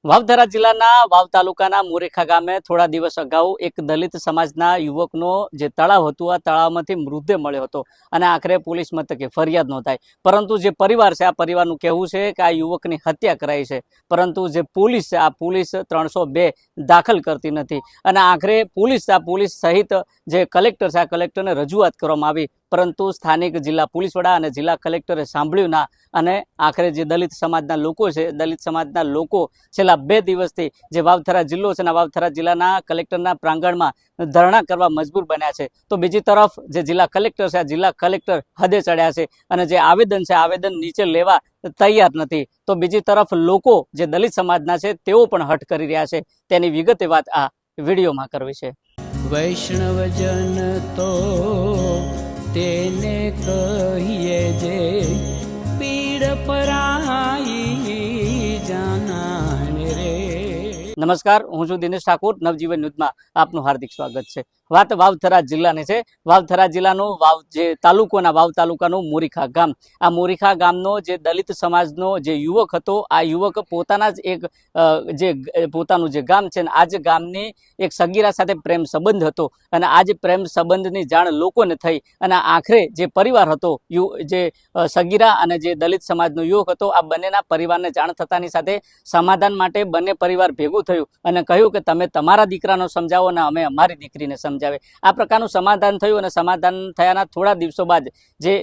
વાવથરા જિલ્લાના વાવ તાલુકાના મોરેખા ગામે થોડા દિવસ અગાઉ એક દલિત સમાજના યુવકનો જે તળાવ હતું આ તળાવમાંથી મૃતદેહ મળ્યો હતો અને આખરે પોલીસ મથકે ફરિયાદ નોંધાઈ, પરંતુ જે પરિવાર છે આ પરિવારનું કહેવું છે કે આ યુવકની હત્યા કરાઈ છે, પરંતુ જે પોલીસ છે આ પોલીસ 302 દાખલ કરતી નથી અને આખરે પોલીસ સહિત જે કલેક્ટર છે આ કલેક્ટરને રજૂઆત કરવામાં આવી, પરંતુ સ્થાનિક જિલ્લા પોલીસ વડા અને જિલ્લા કલેક્ટરે સાંભળ્યું ના અને આખરે જે દલિત સમાજના લોકો છેલ્લા 2 દિવસથી જે વાવથરા જિલ્લો છે વાવથરા જિલ્લાના કલેક્ટરના પ્રાંગણમાં ધરણા કરવા મજબૂર બન્યા છે। તો બીજી તરફ જે જિલ્લા કલેક્ટર છે આ જિલ્લા કલેક્ટર હદે ચડ્યા છે અને જે આવેદન છે આવેદન નીચે લેવા તૈયાર નથી। તો બીજી તરફ લોકો જે દલિત સમાજના છે તેઓ પણ હઠ કરી રહ્યા છે। તેની વિગતે વાત આ વિડીયોમાં કરવી છે। વૈષ્ણવજન તો તેને કહીએ જે પીડ પરાઈ જાનાને રે। નમસ્કાર, હું છું દિનેશ ઠાકોર, નવજીવન ન્યૂઝમાં આપનું હાર્દિક સ્વાગત છે। વાત વાવથરા જિલ્લાની છે। વાવથરા જિલ્લાનું વાવ તાલુકાનું મોરીખા ગામ, આ મોરીખા ગામનો જે દલિત સમાજનો જે યુવક હતો આ યુવક પોતાના જ એક પોતાનું જે ગામ છે આ જ ગામની એક સગીરા સાથે પ્રેમ સંબંધ હતો અને આ જે પ્રેમ સંબંધની જાણ લોકોને થઈ અને આખરે જે પરિવાર હતો જે સગીરા અને જે દલિત સમાજનો યુવક હતો આ બંનેના પરિવારને જાણ થતાની સાથે સમાધાન માટે બંને પરિવાર ભેગું થયું અને કહ્યું કે તમે તમારા દીકરાનો સમજાવો અને અમે અમારી દીકરીને સમજાવે। આ પ્રકારનું સમાધાન થયું અને સમાધાન થયાના થોડા દિવસો બાદ જે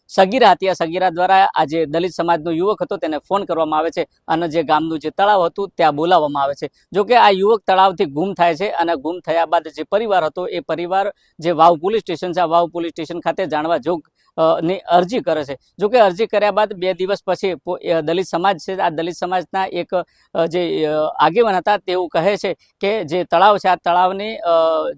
સગીરા હતી આ સગીરા દ્વારા આ જે દલિત સમાજનો યુવક હતો તેને ફોન કરવામાં આવે છે અને જે ગામનું જે તળાવ હતું ત્યાં બોલાવવામાં આવે છે। જોકે આ યુવક તળાવથી ગુમ થાય છે અને ગુમ થયા બાદ જે પરિવાર હતો એ પરિવાર જે વાવ પોલીસ સ્ટેશન છે આ વાવ પોલીસ સ્ટેશન ખાતે જાણવા જોગ ની અરજી કરે છે। જોકે અરજી કર્યા બાદ 2 દિવસ પછી દલિત સમાજ છે આ દલિત સમાજના એક જે આગેવાન હતા તેઓ કહે છે કે જે તળાવ છે આ તળાવની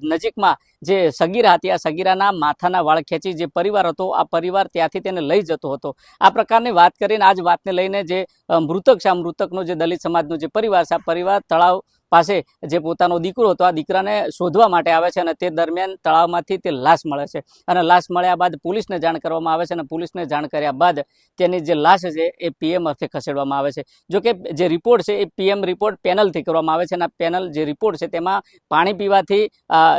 નજીકમાં જે સગીરા હતી આ સગીરાના માથાના વાળ ખેંચી જે પરિવાર હતો આ પરિવાર ત્યાંથી તેને લઈ જતો હતો। આ પ્રકારની વાત કરીને આ જ વાતને લઈને જે મૃતક છે આ મૃતકનો જે દલિત સમાજનો જે પરિવાર છે આ પરિવાર તળાવ પાસે જે પોતાનો દીકરો હતો આ દીકરાને શોધવા માટે આવે છે અને તે દરમિયાન તળાવમાંથી તે લાશ મળે છે અને લાશ મળ્યા બાદ પોલીસને જાણ કરવામાં આવે છે અને પોલીસને જાણ કર્યા બાદ તેની જે લાશ છે એ પીએમ અર્થે ખસેડવામાં આવે છે। જોકે જે રિપોર્ટ છે એ પીએમ રિપોર્ટ પેનલથી કરવામાં આવે છે અને આ પેનલ જે રિપોર્ટ છે તેમાં પાણી પીવાથી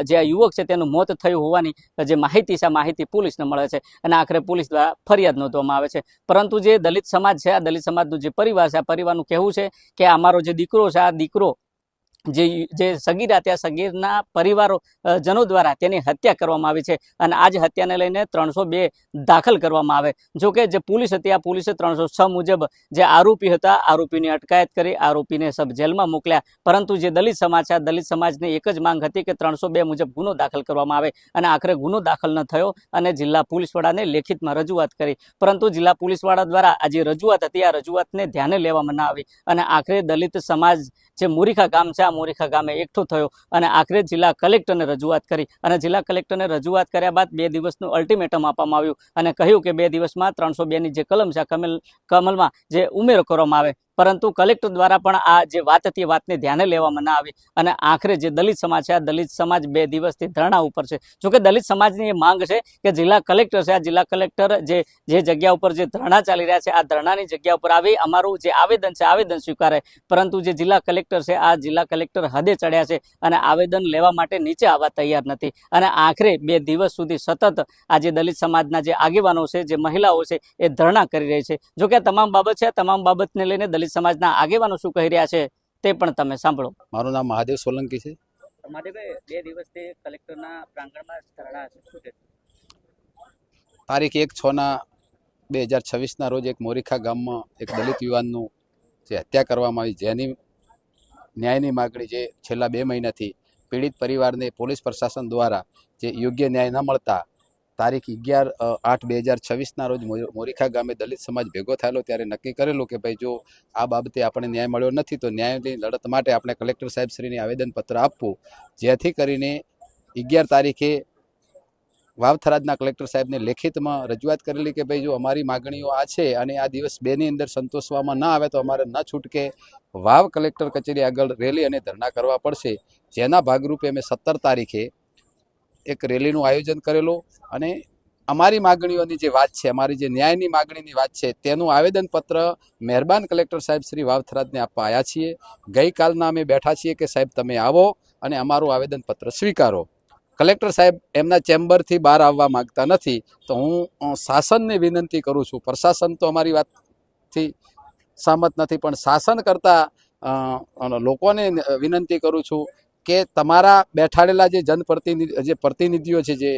જે આ યુવક છે તેનું મોત થયું હોવાની જે માહિતી છે આ માહિતી પોલીસને મળે છે અને આખરે પોલીસ દ્વારા ફરિયાદ નોંધવામાં આવે છે। પરંતુ જે દલિત સમાજ છે આ દલિત સમાજનું જે પરિવાર છે આ પરિવારનું કહેવું છે કે અમારો જે દીકરો છે આ દીકરો જે સગીરા ત્યાં સગીરના પરિવારો જનો દ્વારા તેની હત્યા કરવામાં આવી છે અને આ જ હત્યાને લઈને 302 દાખલ કરવામાં આવે। જોકે જે પોલીસ હતી આ પોલીસે 306 મુજબ જે આરોપી હતા આરોપીની અટકાયત કરી આરોપીને સબ જેલમાં મોકલ્યા, પરંતુ જે દલિત સમાજ છે આ દલિત સમાજની એક જ માંગ હતી કે 302 મુજબ ગુનો દાખલ કરવામાં આવે અને આખરે ગુનો દાખલ ન થયો અને જિલ્લા પોલીસ વડાને લેખિતમાં રજૂઆત કરી, પરંતુ જિલ્લા પોલીસ વડા દ્વારા આ જે રજૂઆત હતી આ રજૂઆતને ધ્યાને લેવામાં ન આવી અને આખરે દલિત સમાજ જે મોરીખા ગામ છે આ મોરીખા ગામે એકઠો થયો અને આખરે જિલ્લા કલેક્ટરને રજૂઆત કરી અને જિલ્લા કલેક્ટરને રજૂઆત કર્યા બાદ 2 દિવસનું અલ્ટિમેટમ આપવામાં આવ્યું અને કહ્યું કે 2 દિવસમાં 302ની જે કલમ છે આ કલમમાં જે ઉમેરો કરવામાં આવે, પરંતુ કલેક્ટર દ્વારા પણ આ જે વાત હતી વાતને ધ્યાને લેવામાં ના આવી અને આખરે જે દલિત સમાજ છે આ દલિત સમાજ 2 દિવસથી ધરણા ઉપર છે। જોકે દલિત સમાજની એ માંગ છે કે જિલ્લા કલેક્ટર છે આ જિલ્લા કલેક્ટર જે જગ્યા ઉપર જે ધરણા ચાલી રહ્યા છે આ ધરણાની જગ્યા ઉપર આવી અમારું જે આવેદન છે આવેદન સ્વીકારે, પરંતુ જે જિલ્લા કલેક્ટર છે આ જિલ્લા કલેક્ટર હદે ચડ્યા છે અને આવેદન લેવા માટે નીચે આવવા તૈયાર નથી અને આખરે 2 દિવસ સુધી સતત આ જે દલિત સમાજના જે આગેવાનો છે જે મહિલાઓ છે એ ધરણા કરી રહી છે। જોકે આ તમામ બાબત છે આ તમામ બાબતને લઈને દલિત સમાજના આગેવાનો શું કહી રહ્યા છે તે પણ તમે સાંભળો। મારું નામ મહાદેવ સોલંકી છે। મહાદેવભાઈ, 2 દિવસથી કલેક્ટરના પ્રાંગણમાં ધરણા છે, શું છે? તારીખ 1/6/2026ના રોજ એક મોરીખા ગામમાં એક દલિત યુવાનનું જે હત્યા કરવામાં આવી જેની ન્યાયની માગણી જે છેલ્લા 2 મહિનાથી પીડિત પરિવારને પોલીસ પ્રશાસન દ્વારા જે યોગ્ય ન્યાય ન મળતા તારીખ 11/8/2026ના રોજ મોરીખા ગામે દલિત સમાજ ભેગો થયેલો ત્યારે નક્કી કરેલું કે ભાઈ જો આ બાબતે આપણે ન્યાય મળ્યો નથી તો ન્યાયની લડત માટે આપણે કલેક્ટર સાહેબશ્રીને આવેદનપત્ર આપવું, જેથી કરીને 11 તારીખે વાવથરાજના કલેક્ટર સાહેબને લેખિતમાં રજૂઆત કરેલી કે ભાઈ જો અમારી માગણીઓ આ છે અને આ દિવસ 2ની અંદર સંતોષવામાં ન આવે તો અમારે ન છૂટકે વાવ કલેક્ટર કચેરી આગળ રેલી અને ધરણા કરવા પડશે। જેના ભાગરૂપે અમે 17 તારીખે એક રેલીનું આયોજન કરેલું અને અમારી માગણીઓની જે વાત છે, અમારી જે ન્યાયની માગણીની વાત છે, તેનું આવેદનપત્ર મહેરબાન કલેક્ટર સાહેબ શ્રી વાવથરાજને આપવા આવ્યા છીએ. ગઈકાલના અમે બેઠા છીએ કે સાહેબ તમે આવો અને અમારું આવેદનપત્ર સ્વીકારો. કલેક્ટર સાહેબ એમના ચેમ્બરથી બહાર આવવા માંગતા નથી. તો હું શાસનને વિનંતી કરું છું, પ્રશાસન તો અમારી વાતથી સહમત નથી, પણ શાસન કરતા લોકોને વિનંતી કરું છું કે તમારા બેઠાડેલા જે પ્રતિનિધિઓ છે, જે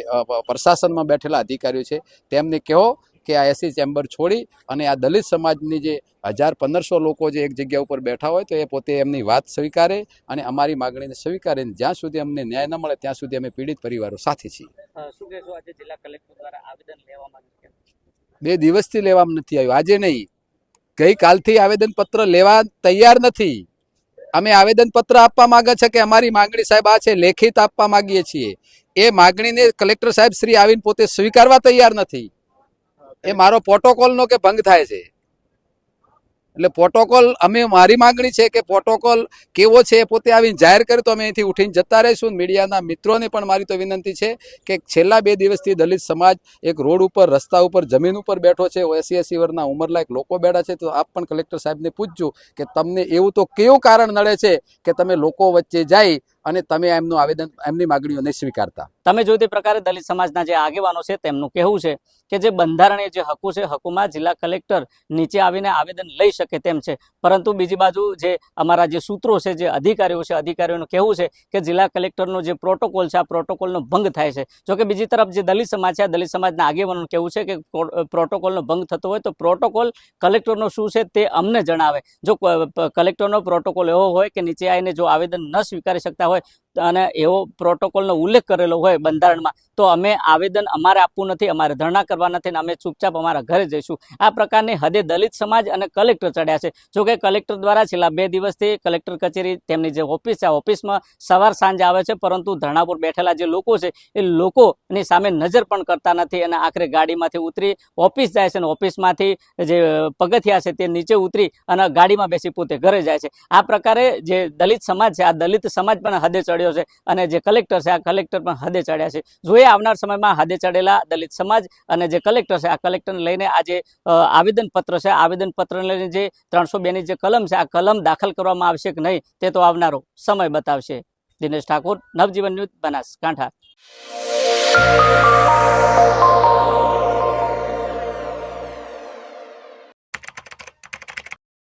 પ્રશાસનમાં બેઠેલા અધિકારીઓ છે, તેમને કહો કે આ એસી ચેમ્બર છોડી અને આ દલિત સમાજની જે 1000-1500 લોકો જે એક જગ્યા ઉપર બેઠા હોય તો એ પોતે એમની વાત સ્વીકારે અને અમારી માગણીને સ્વીકારે. જ્યાં સુધી અમને ન્યાય ન મળે ત્યાં સુધી અમે પીડિત પરિવારો સાથે છીએ. શું કહેશો, આજે જિલ્લા કલેક્ટર દ્વારા આવેદન લેવામાં આવ્યું? 2 દિવસથી લેવામાં નથી આવ્યું, આજે નહીં, ગઈકાલથી આવેદનપત્ર લેવા તૈયાર નથી. અમે આવેદનપત્ર આપવા માંગે છે કે અમારી માગણી સાહેબ આ છે, લેખિત આપવા માંગીએ છીએ. એ માગણીને કલેક્ટર સાહેબ શ્રી આવીને પોતે સ્વીકારવા તૈયાર નથી. એ મારો પ્રોટોકોલનો કે ભંગ થાય છે. એટલે પ્રોટોકોલ મારી માગણી છે કે પ્રોટોકોલ કેવો છે એ પોતે આવીને જાહેર કરે તો અમે અહીંથી ઉઠીને જતા રહીશું. મીડિયાના મિત્રોને પણ મારી તો વિનંતી છે કે છેલ્લા 2 દિવસથી દલિત સમાજ એક રોડ ઉપર, રસ્તા ઉપર, જમીન ઉપર બેઠો છે. 80 વર્ષના ઉંમરલાયક લોકો બેઠા છે. તો આપ પણ કલેક્ટર સાહેબને પૂછજો કે તમને એવું તો કેવું કારણ નડે છે કે તમે લોકો વચ્ચે જાય અને તમે એમની માગણીઓ નહીં સ્વીકારતા. તમે જોયું તે પ્રકારે દલિત સમાજના જે આગેવાનો છે તેમનું કહેવું છે કે જે બંધારણીય જે હકો છે, હકોમાં જિલ્લા કલેક્ટર નીચે આવીને આવેદન લઈ શકે તેમ છે. પરંતુ બીજી બાજુ જે અમારા જે સૂત્રો છે, જે અધિકારીઓ છે, અધિકારીઓનું કહેવું છે કે જિલ્લા કલેક્ટરનો જે પ્રોટોકોલ છે, આ પ્રોટોકોલનો ભંગ થાય છે. જોકે બીજી તરફ જે દલિત સમાજ છે, આ દલિત સમાજના આગેવાનોનું કહેવું છે કે પ્રોટોકોલનો ભંગ થતો હોય તો પ્રોટોકોલ કલેક્ટરનો શું છે તે અમને જણાવે. જો કલેક્ટરનો પ્રોટોકોલ એવો હોય કે નીચે આવીને જો આવેદન ન સ્વીકારી શકતા હોય અને એવો પ્રોટોકોલનો ઉલ્લેખ કરેલો હોય બંધારણમાં, તો અમે આવેદન અમારે આપવું નથી, અમારે ધરણા કરવા નથી અને અમે ચૂપચાપ અમારા ઘરે જઈશું. આ પ્રકારની હદે દલિત સમાજ અને કલેક્ટર ચડ્યા છે. જોકે કલેક્ટર દ્વારા છેલ્લા 2 દિવસથી કલેક્ટર કચેરી, તેમની જે ઓફિસ છે, આ ઓફિસમાં સવાર સાંજ આવે છે, પરંતુ ધરણા પર બેઠેલા જે લોકો છે એ લોકોની સામે નજર પણ કરતા નથી અને આખરે ગાડીમાંથી ઉતરી ઓફિસ જાય છે અને ઓફિસમાંથી જે પગથિયા છે તે નીચે ઉતરી અને ગાડીમાં બેસી પોતે ઘરે જાય છે. આ પ્રકારે જે દલિત સમાજ છે, આ દલિત સમાજ પણ હદે ચડ્યો છે અને જે કલેક્ટર છે, આ કલેક્ટર પણ હદે ચડ્યા છે. જોઈએ આવનાર સમયમાં હદે ચડેલા દલિત સમાજ અને જે કલેક્ટર છે, આ કલેક્ટરને લઈને આ જે આવેદનપત્ર છે, આવેદનપત્રને લઈને જે 302ની જે કલમ છે, આ કલમ દાખલ કરવામાં આવશે કે નહીં તે તો આવનારો સમય બતાવશે. દિનેશ ઠાકોર, નવજીવન ન્યૂઝ, બનાસકાંઠા.